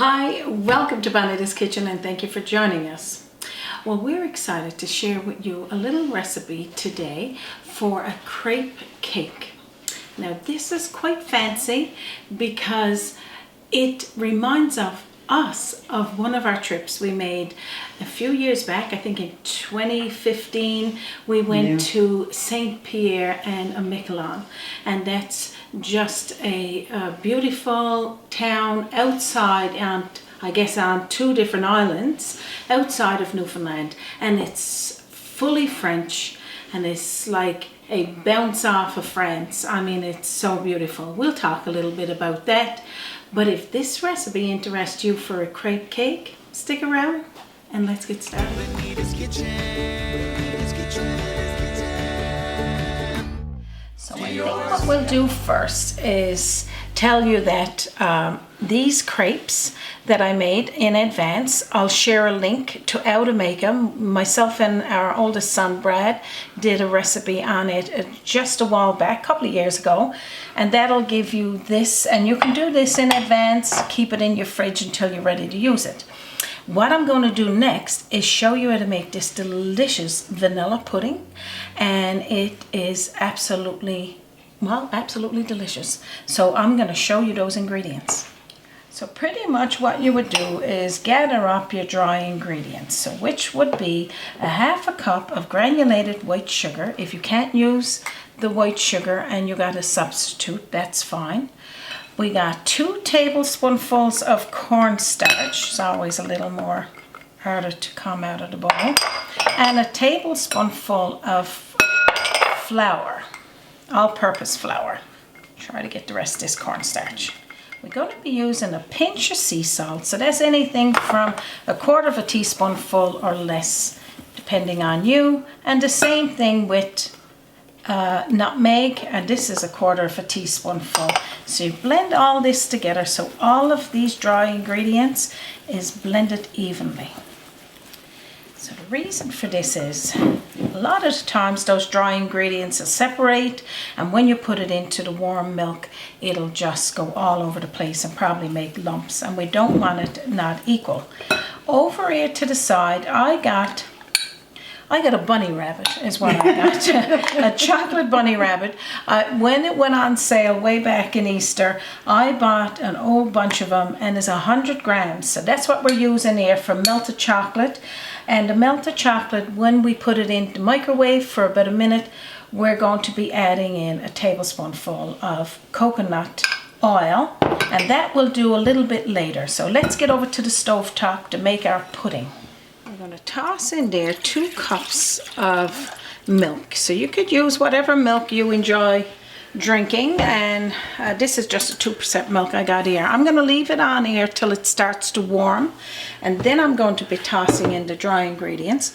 Hi, welcome to BONITA'S Kitchen and thank you for joining us. Well, we're excited to share with you a little recipe today for a crepe cake. Now this is quite fancy because it reminds us of one of our trips we made a few years back. I think in 2015 we went to St. Pierre and Miquelon, and that's just a beautiful town outside, and I guess on two different islands outside of Newfoundland, and it's fully French and it's like a bounce off of France. I mean, it's so beautiful. We'll talk a little bit about that, but if this recipe interests you for a crepe cake, stick around and let's get started. So I think what we'll do first is tell you that these crepes that I made in advance, I'll share a link to how to make them. Myself and our oldest son Brad did a recipe on it just a while back, a couple of years ago, and that'll give you this, and you can do this in advance, keep it in your fridge until you're ready to use it. What I'm going to do next is show you how to make this delicious vanilla pudding, and it is absolutely delicious. So I'm going to show you those ingredients. So pretty much what you would do is gather up your dry ingredients, so which would be a half a cup of granulated white sugar. If you can't use the white sugar and you got a substitute, that's fine. We got 2 tablespoonfuls of cornstarch. It's always a little more harder to come out of the bowl. And a tablespoonful of flour, all-purpose flour. Try to get the rest of this cornstarch. We're going to be using a pinch of sea salt. So that's anything from 1/4 teaspoonful or less, depending on you. And the same thing with nutmeg, and this is 1/4 teaspoonful. So you blend all this together so all of these dry ingredients is blended evenly. So the reason for this is a lot of the times those dry ingredients will separate, and when you put it into the warm milk it'll just go all over the place and probably make lumps, and we don't want it not equal. Over here to the side I got a bunny rabbit is what I got. A chocolate bunny rabbit. When it went on sale way back in Easter, I bought an old bunch of them, and it's 100 grams. So that's what we're using here for melted chocolate. And the melted chocolate, when we put it in the microwave for about a minute, we're going to be adding in a tablespoonful of coconut oil, and that will do a little bit later. So let's get over to the stove top to make our pudding. I'm going to toss in there 2 cups of milk. So you could use whatever milk you enjoy drinking, and this is just a 2% milk I got here. I'm going to leave it on here till it starts to warm, and then I'm going to be tossing in the dry ingredients.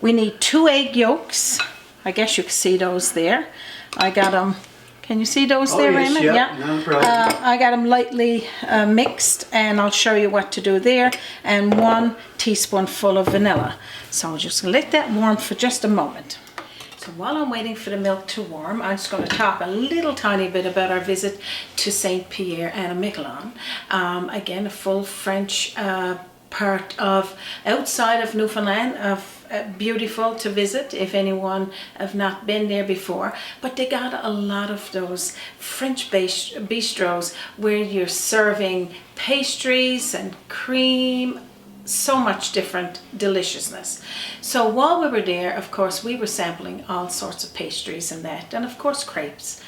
We need 2 egg yolks. I guess you can see those there. I got them. Can you see those there, yes, Raymond? Yeah. No problem. I got them lightly mixed, and I'll show you what to do there. And 1 teaspoonful of vanilla. So I'll just let that warm for just a moment. So while I'm waiting for the milk to warm, I'm just going to talk a little tiny bit about our visit to St. Pierre and Miquelon. Again, a full French part of outside of Newfoundland, beautiful to visit if anyone have not been there before. But they got a lot of those French bistros where you're serving pastries and cream, so much different deliciousness. So while we were there, of course, we were sampling all sorts of pastries and that, and of course crepes.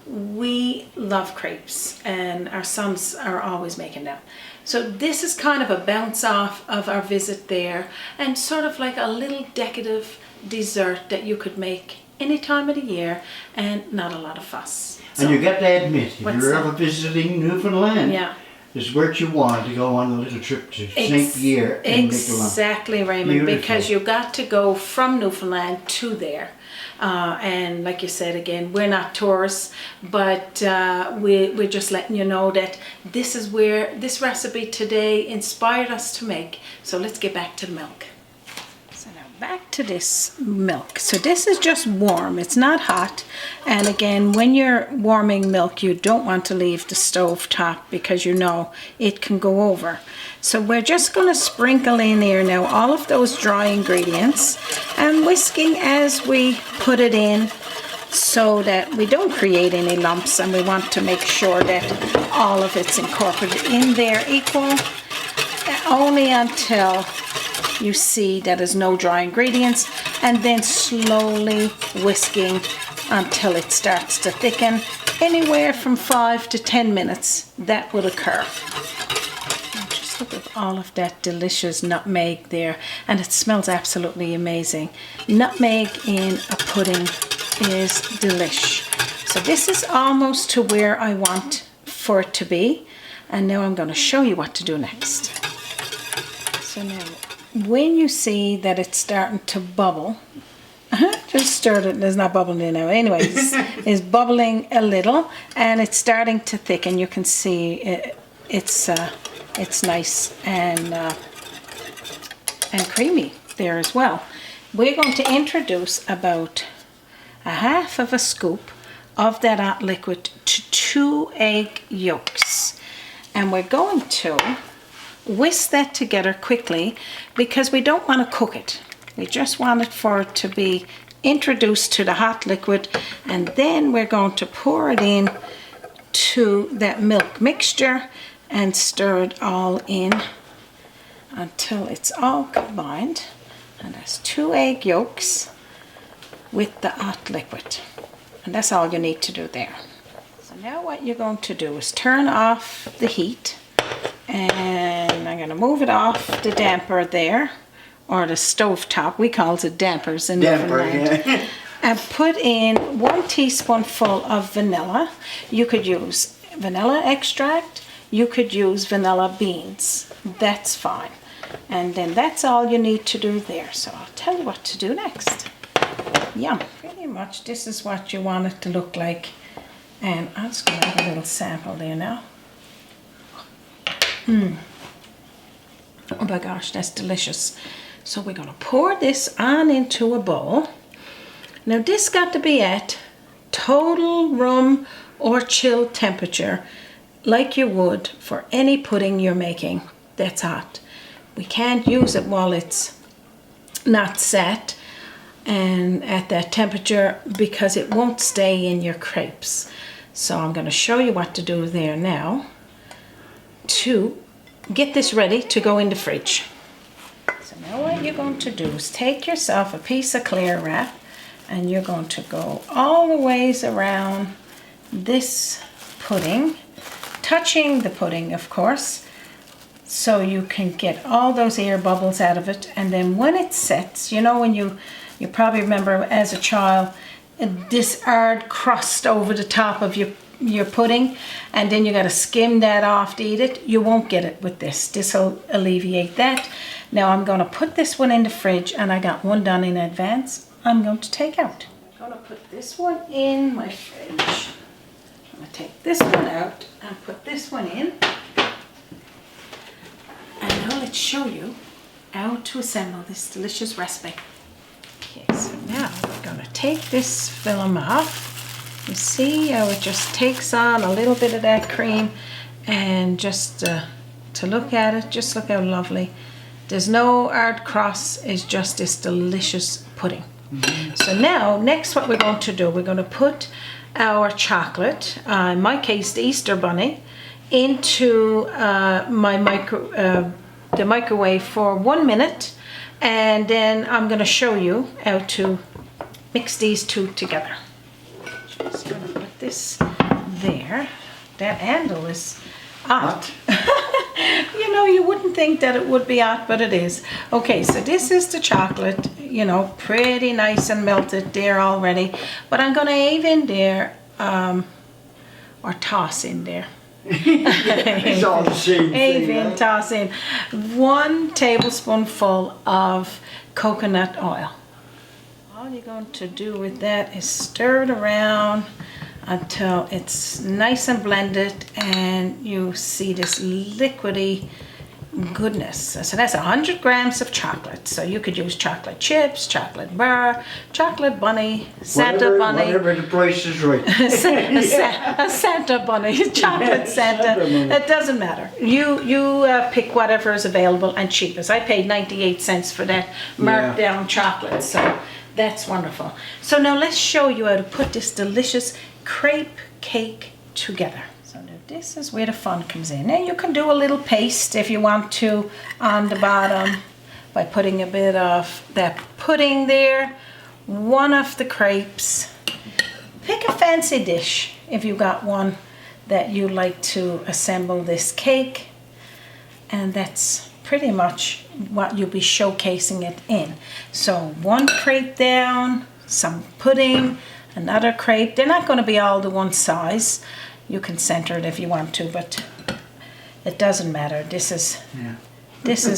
We love crepes, and our sons are always making them. So this is kind of a bounce off of our visit there, and sort of like a little decorative dessert that you could make any time of the year and not a lot of fuss. And you got to admit, if you're ever visiting Newfoundland, it's worth you want to go on a little trip to St. Pierre and Miquelon. Exactly, Raymond, because you got to go from Newfoundland to there. And like you said, again, we're not tourists, but we're just letting you know that this is where this recipe today inspired us to make. So let's get back to the milk. So now Back to this milk. So this is just warm, it's not hot. And again, when you're warming milk, you don't want to leave the stove top because you know it can go over. So we're just going to sprinkle in here now all of those dry ingredients and whisking as we put it in so that we don't create any lumps, and we want to make sure that all of it's incorporated in there equal, only until you see that there's no dry ingredients, and then slowly whisking until it starts to thicken. Anywhere from 5 to 10 minutes that will occur. Just look at all of that delicious nutmeg there, and it smells absolutely amazing. Nutmeg in a pudding is delish. So this is almost to where I want for it to be, and now I'm going to show you what to do next. So now, when you see that it's starting to bubble, just stir it, there's not bubbling in now, anyways, it's bubbling a little and it's starting to thicken. You can see it's nice and creamy there as well. We're going to introduce about 1/2 of a scoop of that hot liquid to 2 egg yolks, and we're going to whisk that together quickly because we don't want to cook it. We just want it for it to be introduced to the hot liquid, and then we're going to pour it in to that milk mixture and stir it all in until it's all combined. And that's 2 egg yolks with the hot liquid, and that's all you need to do there. So now what you're going to do is turn off the heat, and I'm going to move it off the damper there, or the stove top. We call it dampers in Newfoundland. Yeah. And put in 1 teaspoonful of vanilla. You could use vanilla extract, you could use vanilla beans, that's fine. And then that's all you need to do there. So I'll tell you what to do next. Yum. Pretty much this is what you want it to look like, and I'm just going to have a little sample there now. Oh my gosh, that's delicious. So we're going to pour this on into a bowl. Now this got to be at total room or chill temperature, like you would for any pudding you're making that's hot. We can't use it while it's not set and at that temperature because it won't stay in your crepes. So I'm going to show you what to do there now to get this ready to go in the fridge. So now what you're going to do is take yourself a piece of clear wrap, and you're going to go all the ways around this pudding, touching the pudding of course, so you can get all those air bubbles out of it. And then when it sets, you know, when you probably remember as a child, this hard crust over the top of your pudding, and then you got to skim that off to eat it. You won't get it with this. This will alleviate that. Now I'm going to put this one in the fridge, and I got one done in advance. I'm going to take out. I'm going to put this one in my fridge. I'm going to take this one out and put this one in. And now let's show you how to assemble this delicious recipe. Okay, so now we're going to take this film off. You see how it just takes on a little bit of that cream, and just to look at it, just look how lovely. There's no hard cross, it's just this delicious pudding. Mm-hmm. So now, next what we're going to do, we're going to put our chocolate, in my case the Easter bunny, into the microwave for 1 minute, and then I'm going to show you how to mix these two together. Just going to put this there. That handle is hot. You know, you wouldn't think that it would be hot, but it is. Okay, so this is the chocolate, you know, pretty nice and melted there already. But I'm going to heave in there, or toss in there. It's all the same thing. Right? Toss in 1 tablespoonful of coconut oil. All you're going to do with that is stir it around until it's nice and blended, and you see this liquidy goodness. So that's 100 grams of chocolate. So you could use chocolate chips, chocolate bar, chocolate bunny, Santa bunny. Whatever the price is right. A Santa bunny, chocolate Santa. It doesn't matter. You pick whatever is available and cheapest. I paid 98 cents for that marked down chocolate. So that's wonderful. So now let's show you how to put this delicious crepe cake together. So now this is where the fun comes in. Now you can do a little paste if you want to on the bottom by putting a bit of that pudding there, one of the crepes. Pick a fancy dish if you got one that you like to assemble this cake, and that's pretty much what you'll be showcasing it in. So one crepe down, some pudding, another crepe. They're not going to be all the one size. You can center it if you want to, but it doesn't matter. This is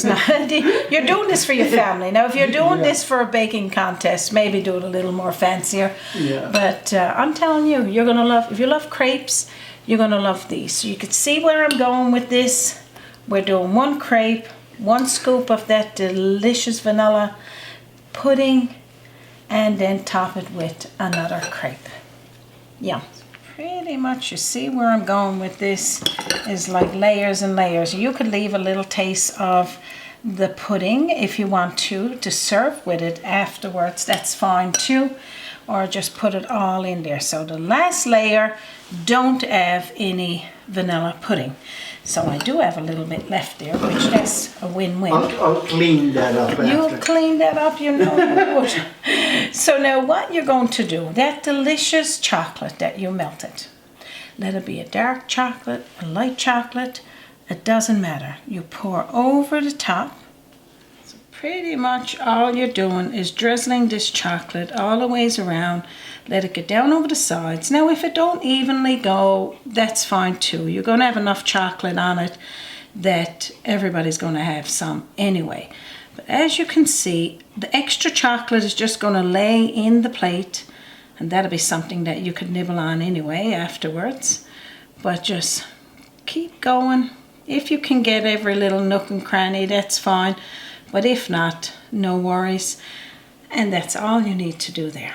not, you're doing this for your family. Now if you're doing this for a baking contest, maybe do it a little more fancier. But I'm telling you, you're going to love, if you love crepes, you're going to love these. So you can see where I'm going with this. We're doing one crepe, one scoop of that delicious vanilla pudding, and then top it with another crepe. Yeah, pretty much you see where I'm going with this is like layers and layers. You could leave a little taste of the pudding if you want to serve with it afterwards. That's fine too, or just put it all in there. So the last layer, don't have any vanilla pudding. So I do have a little bit left there, which that's a win-win. I'll clean that up after. You'll clean that up, you know you would. So now what you're going to do, that delicious chocolate that you melted, let it be a dark chocolate, a light chocolate, it doesn't matter. You pour over the top. So pretty much all you're doing is drizzling this chocolate all the ways around. Let it get down over the sides. Now if it don't evenly go, that's fine too. You're going to have enough chocolate on it that everybody's going to have some anyway. But as you can see, the extra chocolate is just going to lay in the plate, and that'll be something that you could nibble on anyway afterwards. But just keep going. If you can get every little nook and cranny, that's fine. But if not, no worries. And that's all you need to do there.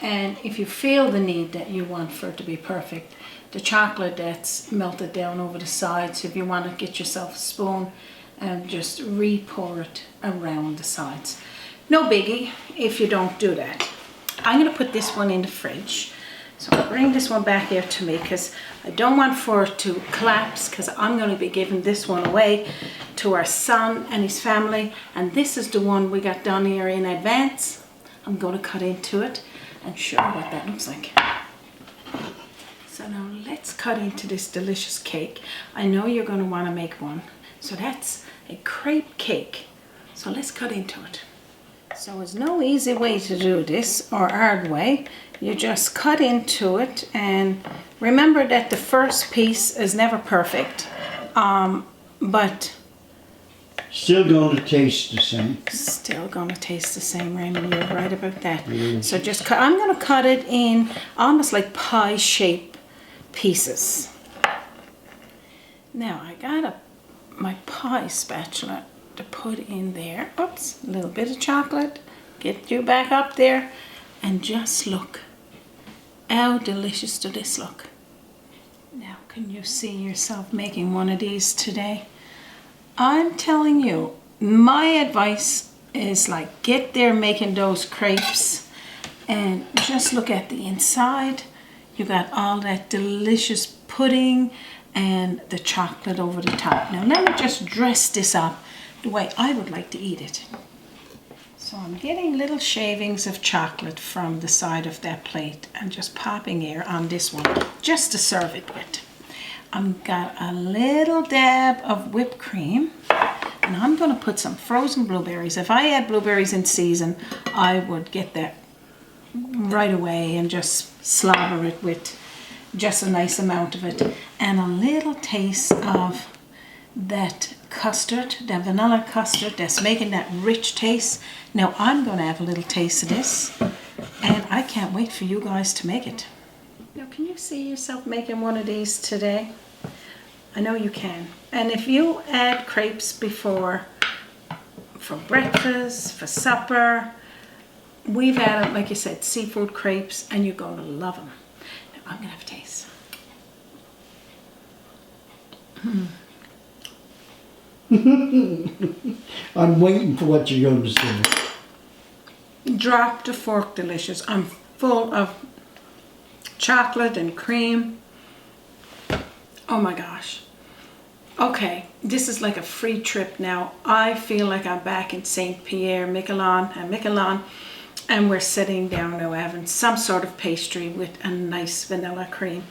And if you feel the need that you want for it to be perfect, the chocolate that's melted down over the sides, if you want to get yourself a spoon and just re-pour it around the sides. No biggie if you don't do that. I'm going to put this one in the fridge. So I'll bring this one back here to me because I don't want for it to collapse, because I'm going to be giving this one away to our son and his family. And this is the one we got done here in advance. I'm going to cut into it and show you what that looks like. So now let's cut into this delicious cake. I know you're going to want to make one. So that's a crepe cake. So let's cut into it. So there's no easy way to do this or hard way. You just cut into it, and remember that the first piece is never perfect, but still going to taste the same. Still going to taste the same, Raymond. You're right about that. So just cut. I'm going to cut it in almost like pie shape pieces. Now I got my pie spatula to put in there. Oops, a little bit of chocolate. Get you back up there, and just look. How delicious does this look? Now, can you see yourself making one of these today? I'm telling you, my advice is like, get there making those crepes and just look at the inside. You got all that delicious pudding and the chocolate over the top. Now let me just dress this up the way I would like to eat it. So I'm getting little shavings of chocolate from the side of that plate and just popping here on this one just to serve it with. I've got a little dab of whipped cream, and I'm going to put some frozen blueberries. If I had blueberries in season, I would get that right away and just slobber it with just a nice amount of it, and a little taste of that custard, that vanilla custard that's making that rich taste. Now I'm going to have a little taste of this, and I can't wait for you guys to make it. Now can you see yourself making one of these today? I know you can. And if you add crepes before, for breakfast, for supper, we've added, like you said, seafood crepes, and you're going to love them. Now, I'm going to have a taste. I'm waiting for what you're going to say. Drop the fork delicious. I'm full of chocolate and cream. Oh my gosh. Okay, this is like a free trip now. I feel like I'm back in St. Pierre, Miquelon, and we're sitting down now having some sort of pastry with a nice vanilla cream.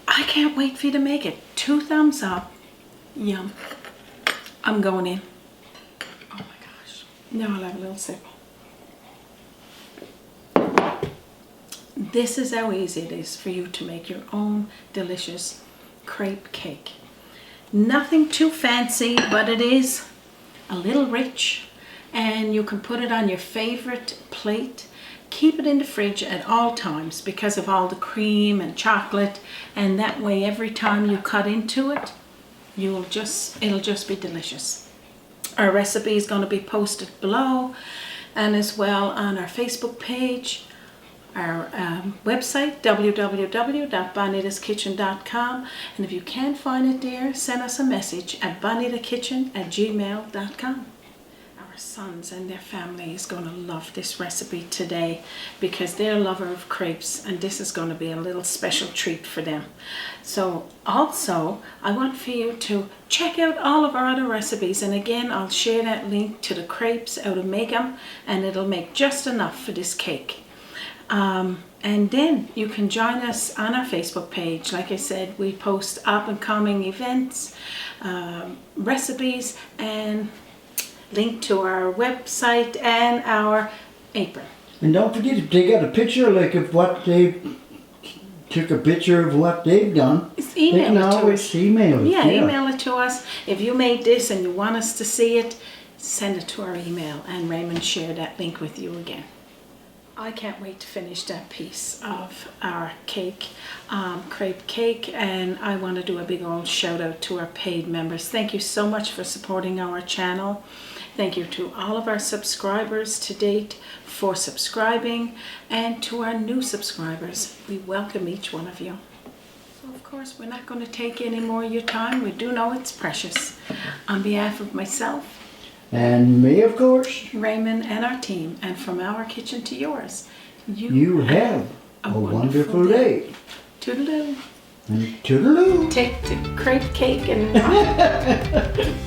I can't wait for you to make it. 2 thumbs up. Yum. I'm going in. Oh my gosh. Now I'll have a little sip. This is how easy it is for you to make your own delicious crepe cake. Nothing too fancy, but it is a little rich, and you can put it on your favorite plate. Keep it in the fridge at all times because of all the cream and chocolate, and that way every time you cut into it, it'll just be delicious. Our recipe is going to be posted below, and as well on our Facebook page, our website, www.bonitaskitchen.com, and if you can't find it there, send us a message at bonitakitchen@gmail.com. Our sons and their family is going to love this recipe today because they're a lover of crepes, and this is going to be a little special treat for them. So also, I want for you to check out all of our other recipes, and again, I'll share that link to the crepes, how to make them, and it'll make just enough for this cake. And then you can join us on our Facebook page. Like I said, we post up and coming events, recipes, and link to our website and our apron. And don't forget, if they got a picture like of what they took a picture of what they've done, Email they can it to always us. email it. Yeah, email it to us. If you made this and you want us to see it, send it to our email, and Raymond share that link with you again. I can't wait to finish that piece of our cake, crepe cake, and I want to do a big old shout out to our paid members. Thank you so much for supporting our channel. Thank you to all of our subscribers to date for subscribing, and to our new subscribers. We welcome each one of you. So of course, we're not going to take any more of your time. We do know it's precious. On behalf of myself, And me, of course. Raymond, and our team, and from our kitchen to yours, You have a wonderful day. Toodaloo. And toodaloo. Take the crepe cake and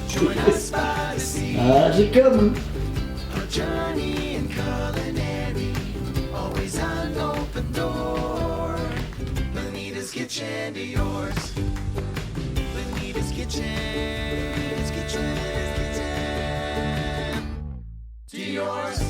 Join us by the sea. How's it coming? A journey in culinary, always an open door. Bonita's kitchen to yours. Bonita's kitchen, to yours.